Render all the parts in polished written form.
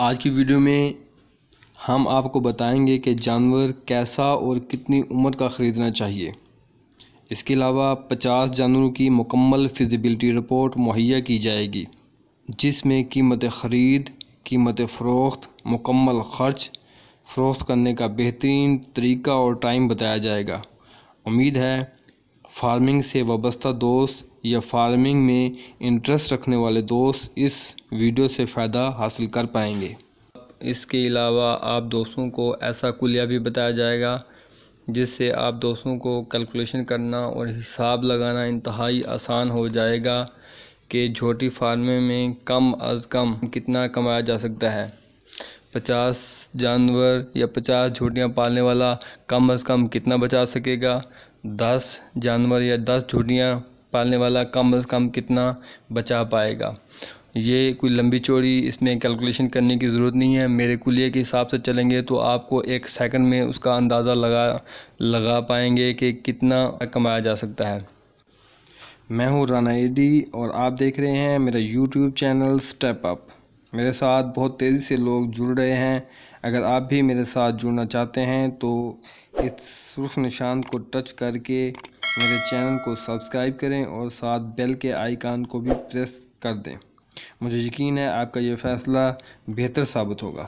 آج کی ویڈیو میں ہم آپ کو بتائیں گے کہ جانور کیسا اور کتنی عمر کا خریدنا چاہیے۔ اس کے علاوہ 50 جانوروں کی مکمل فیزیبلٹی رپورٹ مہیا کی جائے گی، جس میں قیمت خرید، قیمت فروخت، مکمل خرچ، فروخت کرنے کا بہترین طریقہ اور ٹائم بتایا جائے گا۔ امید ہے فارمنگ سے وابستہ دوست یا فارمنگ میں انٹرسٹ رکھنے والے دوست اس ویڈیو سے فائدہ حاصل کر پائیں گے۔ اس کے علاوہ آپ دوستوں کو ایسا کلیہ بھی بتایا جائے گا جس سے آپ دوستوں کو کیلکولیشن کرنا اور حساب لگانا انتہائی آسان ہو جائے گا کہ جھوٹی فارمنگ میں کم از کم کتنا کمایا جا سکتا ہے۔ 50 جانور یا 50 جھوٹیاں پالنے والا کم از کم کتنا بچا سکے گا، 10 جانور یا 10 جھوٹیاں پالنے والا کم از کم کتنا بچا پائے گا۔ یہ کوئی لمبی چوڑی اس میں کیلکولیشن کرنے کی ضرورت نہیں ہے۔ میرے کلیے کے حساب سے چلیں گے تو آپ کو 1 سیکنڈ میں اس کا اندازہ لگا پائیں گے کہ کتنا کمایا جا سکتا ہے۔ میں ہوں رانا ایڈی اور آپ دیکھ رہے ہیں میرا یوٹیوب چینل سٹیپ اپ۔ میرے ساتھ بہت تیزی سے لوگ جڑ رہے ہیں۔ اگر آپ بھی میرے ساتھ جڑنا چاہتے ہیں تو اس سرخ نشان کو ٹچ کر کے میرے چینل کو سبسکرائب کریں اور ساتھ بیل کے آئیکن کو بھی پریس کر دیں۔ مجھے یقین ہے آپ کا یہ فیصلہ بہتر ثابت ہوگا۔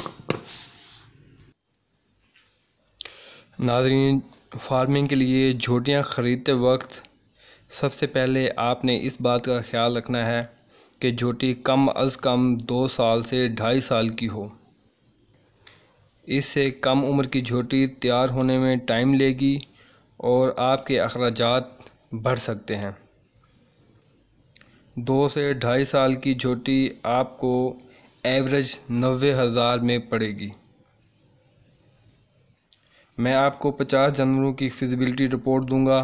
ناظرین، فارمنگ کے لیے جھوٹیاں خریدتے وقت سب سے پہلے آپ نے اس بات کا خیال رکھنا ہے کہ جھوٹی کم از کم 2 سال سے 2.5 سال کی ہو۔ اس سے کم عمر کی جھوٹی تیار ہونے میں ٹائم لے گی اور آپ کے اخراجات بڑھ سکتے ہیں۔ 2 سے 2.5 سال کی جھوٹی آپ کو ایوریج 90,000 میں پڑے گی۔ میں آپ کو 50 جانوروں کی فیزیبلٹی رپورٹ دوں گا۔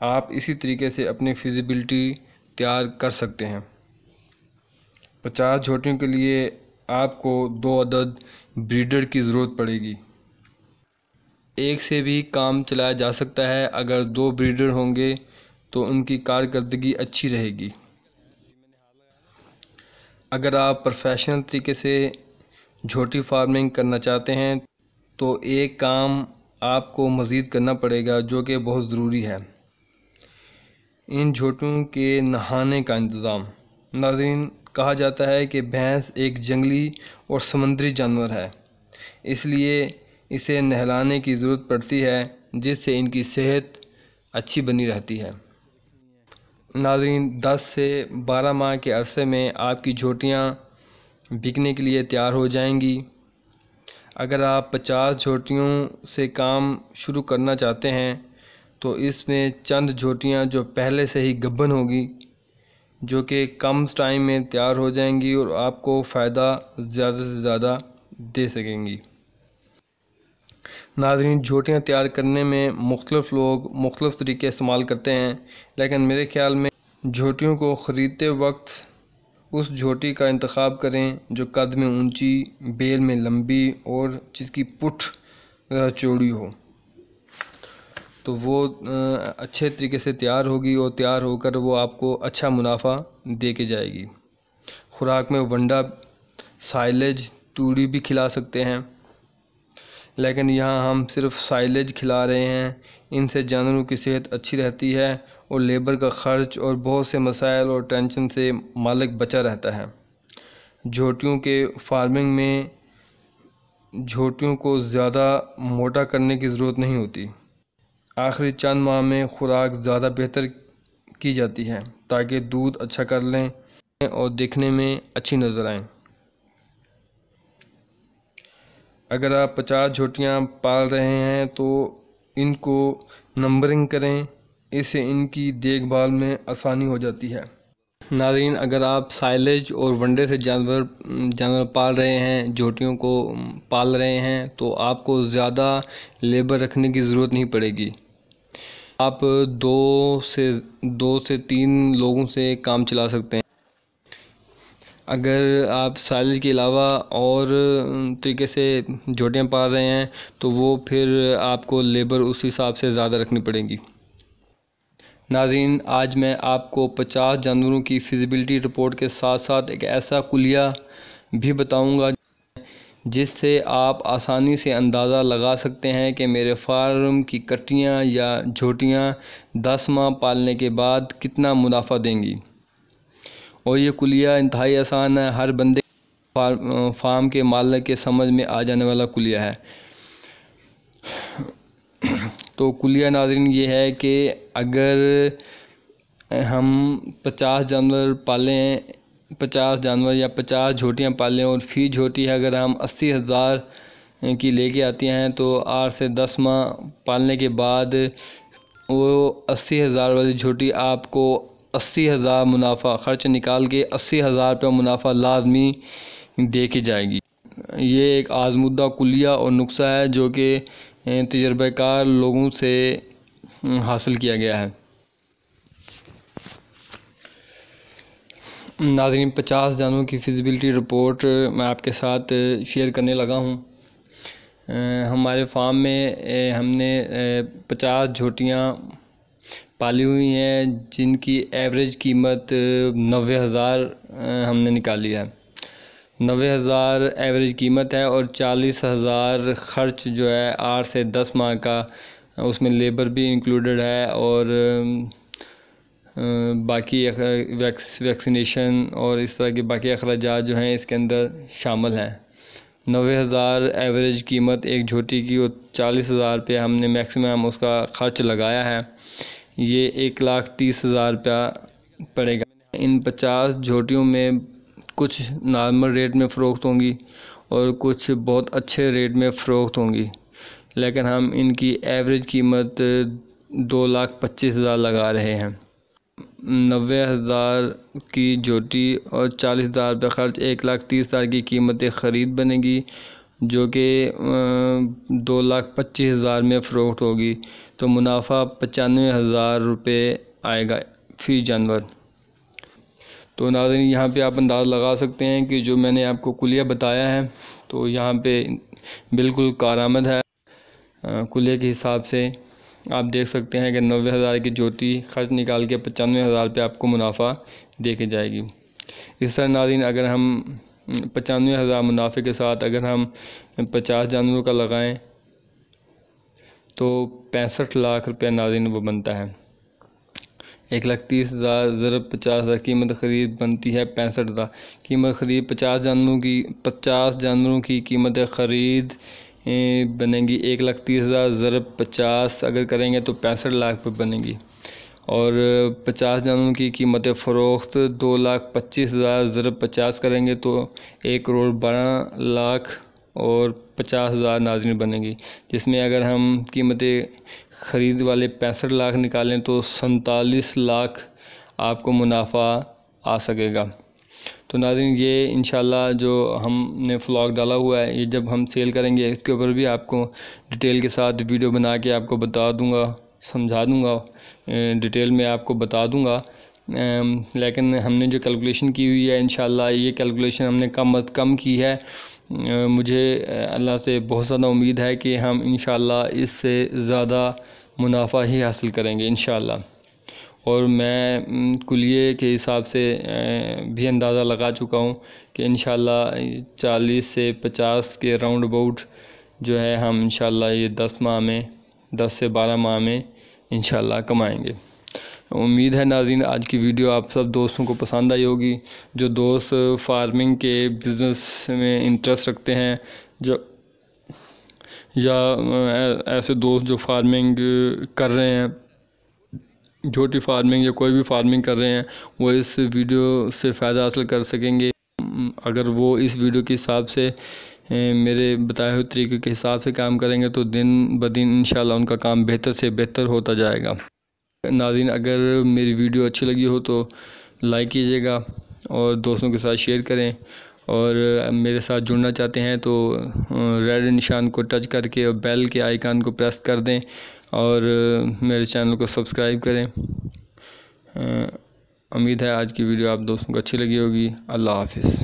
آپ اسی طریقے سے اپنی فیزیبلٹی تیار کر سکتے ہیں۔ 50 جھوٹیوں کے لیے آپ کو 2 عدد بریڈر کی ضرورت پڑے گی۔ ایک سے بھی کام چلایا جا سکتا ہے۔ اگر 2 بریڈر ہوں گے تو ان کی کارکردگی اچھی رہے گی۔ اگر آپ پروفیشنل طریقے سے جھوٹی فارمنگ کرنا چاہتے ہیں تو ایک کام آپ کو مزید کرنا پڑے گا جو کہ بہت ضروری ہے، ان جھوٹیوں کے نہانے کا انتظام۔ ناظرین، کہا جاتا ہے کہ بھینس ایک جنگلی اور سمندری جانور ہے، اس لیے اسے نہلانے کی ضرورت پڑتی ہے جس سے ان کی صحت اچھی بنی رہتی ہے۔ ناظرین، 10 سے 12 ماہ کے عرصے میں آپ کی جھوٹیاں بکنے کے لیے تیار ہو جائیں گی۔ اگر آپ 50 جھوٹیوں سے کام شروع کرنا چاہتے ہیں تو اس میں چند جھوٹیاں جو پہلے سے ہی گبن ہوگی جو کہ کم ٹائم میں تیار ہو جائیں گی اور آپ کو فائدہ زیادہ سے زیادہ دے سکیں گی۔ ناظرین، جھوٹیاں تیار کرنے میں مختلف لوگ مختلف طریقے استعمال کرتے ہیں، لیکن میرے خیال میں جھوٹیوں کو خریدتے وقت اس جھوٹی کا انتخاب کریں جو قد میں اونچی، بیل میں لمبی اور جس کی پٹھ چوڑی ہو، تو وہ اچھے طریقے سے تیار ہوگی اور تیار ہو کر وہ آپ کو اچھا منافع دے کے جائے گی۔ خوراک میں ونڈا، سائلیج، توڑی بھی کھلا سکتے ہیں، لیکن یہاں ہم صرف سائلیج کھلا رہے ہیں۔ ان سے جانوروں کی صحت اچھی رہتی ہے اور لیبر کا خرچ اور بہت سے مسائل اور ٹینشن سے مالک بچا رہتا ہے۔ جھوٹیوں کے فارمنگ میں جھوٹیوں کو زیادہ موٹا کرنے کی ضرورت نہیں ہوتی۔ آخری چند ماہ میں خوراک زیادہ بہتر کی جاتی ہے تاکہ دودھ اچھا کر لیں اور دیکھنے میں اچھی نظر آئیں۔ اگر آپ 50 جھوٹیاں پال رہے ہیں تو ان کو نمبرنگ کریں، اس سے ان کی دیکھ بھال میں آسانی ہو جاتی ہے۔ ناظرین، اگر آپ سائلیج اور ونڈے سے جانور پال رہے ہیں، جھوٹیوں کو پال رہے ہیں تو آپ کو زیادہ لیبر رکھنے کی ضرورت نہیں پڑے گی۔ آپ 2 سے 3 لوگوں سے کام چلا سکتے ہیں۔ اگر آپ سائلیج کے علاوہ اور طریقے سے جھوٹیاں پال رہے ہیں تو وہ پھر آپ کو لیبر اس حساب سے زیادہ رکھنی پڑے گی۔ ناظرین، آج میں آپ کو 50 جانوروں کی فیزیبلٹی رپورٹ کے ساتھ ساتھ ایک ایسا کلیہ بھی بتاؤں گا جس سے آپ آسانی سے اندازہ لگا سکتے ہیں کہ میرے فارم کی کٹیاں یا جھوٹیاں 10 ماہ پالنے کے بعد کتنا منافع دیں گی۔ اور یہ کلیہ انتہائی آسان ہے، ہر بندے فارم کے مالک کے سمجھ میں آ جانے والا کلیہ ہے۔ تو کلیہ ناظرین یہ ہے کہ اگر ہم 50 جانور پالیں، 50 جانور یا 50 جھوٹیاں پالیں اور فی جھوٹی اگر ہم 80,000 کی لے کے آتی ہیں تو 8 سے 10 ماہ پالنے کے بعد وہ 80,000 والی جھوٹی آپ کو 80,000 منافع خرچ نکال کے 80,000 روپے منافع لازمی دے کے جائے گی۔ یہ ایک آزمودہ کلیہ اور نسخہ ہے جو کہ تجربہ کار لوگوں سے حاصل کیا گیا ہے۔ ناظرین، 50 جانوروں کی فیزیبلٹی رپورٹ میں آپ کے ساتھ شیئر کرنے لگا ہوں۔ ہمارے فارم میں ہم نے 50 جھوٹیاں پالی ہوئی ہیں جن کی ایوریج قیمت 90,000 ہم نے نکالی ہے۔ 90,000 ایوریج قیمت ہے اور 40,000 خرچ جو ہے 8 سے 10 ماہ کا، اس میں لیبر بھی انکلوڈڈ ہے اور باقی ویکسینیشن اور اس طرح کے باقی اخراجات جو ہیں اس کے اندر شامل ہیں۔ 90,000 ایوریج قیمت ایک جھوٹی کی اور 40,000 روپے ہم نے میکسیمم اس کا خرچ لگایا ہے۔ یہ 1,30,000 روپیہ پڑے گا۔ ان 50 جھوٹیوں میں کچھ نارمل ریٹ میں فروخت ہوں گی اور کچھ بہت اچھے ریٹ میں فروخت ہوں گی، لیکن ہم ان کی ایوریج قیمت 2,25,000 لگا رہے ہیں۔ 90,000 کی جھوٹی اور 40,000 روپے خرچ 1,30,000 کی قیمت خرید بنے گی جو کہ 2,25,000 میں فروخت ہوگی، تو منافع 95,000 روپے آئے گا فی جانور۔ تو ناظرین، یہاں پہ آپ اندازہ لگا سکتے ہیں کہ جو میں نے آپ کو کلیہ بتایا ہے تو یہاں پہ بالکل کارآمد ہے۔ کلیہ کے حساب سے آپ دیکھ سکتے ہیں کہ 90,000 کی جھوٹی خرچ نکال کے 95,000 روپے آپ کو منافع دے کے جائے گی۔ اس طرح ناظرین، اگر ہم 95,000 منافع کے ساتھ اگر ہم 50 جانوروں کا لگائیں تو 65 لاکھ روپے ناظرین وہ بنتا ہے۔ 1,30,000 ضرب 50,000 قیمت خرید بنتی ہے 65,000۔ قیمت خرید 50 جانوروں کی قیمت خرید بنے گی 1,30,000 ضرب 50 اگر کریں گے تو 65 لاکھ پہ بنے گی، اور 50 جانوروں کی قیمت فروخت 2,25,000 ضرب 50 کریں گے تو 1,12,00,000 اور 50,000 ناظرین بنے گی، جس میں اگر ہم قیمت خرید والے 65 لاکھ نکالیں تو 47 لاکھ آپ کو منافع آ سکے گا۔ تو ناظرین، یہ انشاءاللہ جو ہم نے فلاگ ڈالا ہوا ہے یہ جب ہم سیل کریں گے اس کے اوپر بھی آپ کو ڈیٹیل کے ساتھ ویڈیو بنا کے آپ کو بتا دوں گا، سمجھا دوں گا، ڈیٹیل میں آپ کو بتا دوں گا۔ لیکن ہم نے جو کیلکولیشن کی ہوئی ہے انشاءاللہ یہ کیلکولیشن ہم نے کم از کم کی ہے۔ مجھے اللہ سے بہت زیادہ امید ہے کہ ہم انشاءاللہ اس سے زیادہ منافع ہی حاصل کریں گے انشاءاللہ، اور میں کلیے کے حساب سے بھی اندازہ لگا چکا ہوں کہ انشاءاللہ 40 سے 50 کے راؤنڈ اباؤٹ جو ہے ہم انشاءاللہ یہ 10 سے 12 ماہ میں انشاءاللہ کمائیں گے۔ امید ہے ناظرین آج کی ویڈیو آپ سب دوستوں کو پسند آئی ہوگی۔ جو دوست فارمنگ کے بزنس میں انٹرسٹ رکھتے ہیں یا ایسے دوست جو فارمنگ کر رہے ہیں، جھوٹی فارمنگ یا کوئی بھی فارمنگ کر رہے ہیں، وہ اس ویڈیو سے فائدہ حاصل کر سکیں گے اگر وہ اس ویڈیو کے حساب سے میرے بتائے ہوئے طریقے کے حساب سے کام کریں گے تو دن بدن انشاءاللہ ان کا کام بہتر سے بہتر ہوتا جائے گا۔ ناظرین، اگر میری ویڈیو اچھی لگی ہو تو لائک کیجیے گا اور دوستوں کے ساتھ شیئر کریں، اور میرے ساتھ جڑنا چاہتے ہیں تو ریڈ نشان کو ٹچ کر کے اور بیل کے آئیکن کو پریس کر دیں اور میرے چینل کو سبسکرائب کریں۔ امید ہے آج کی ویڈیو آپ دوستوں کو اچھی لگی ہوگی۔ اللہ حافظ۔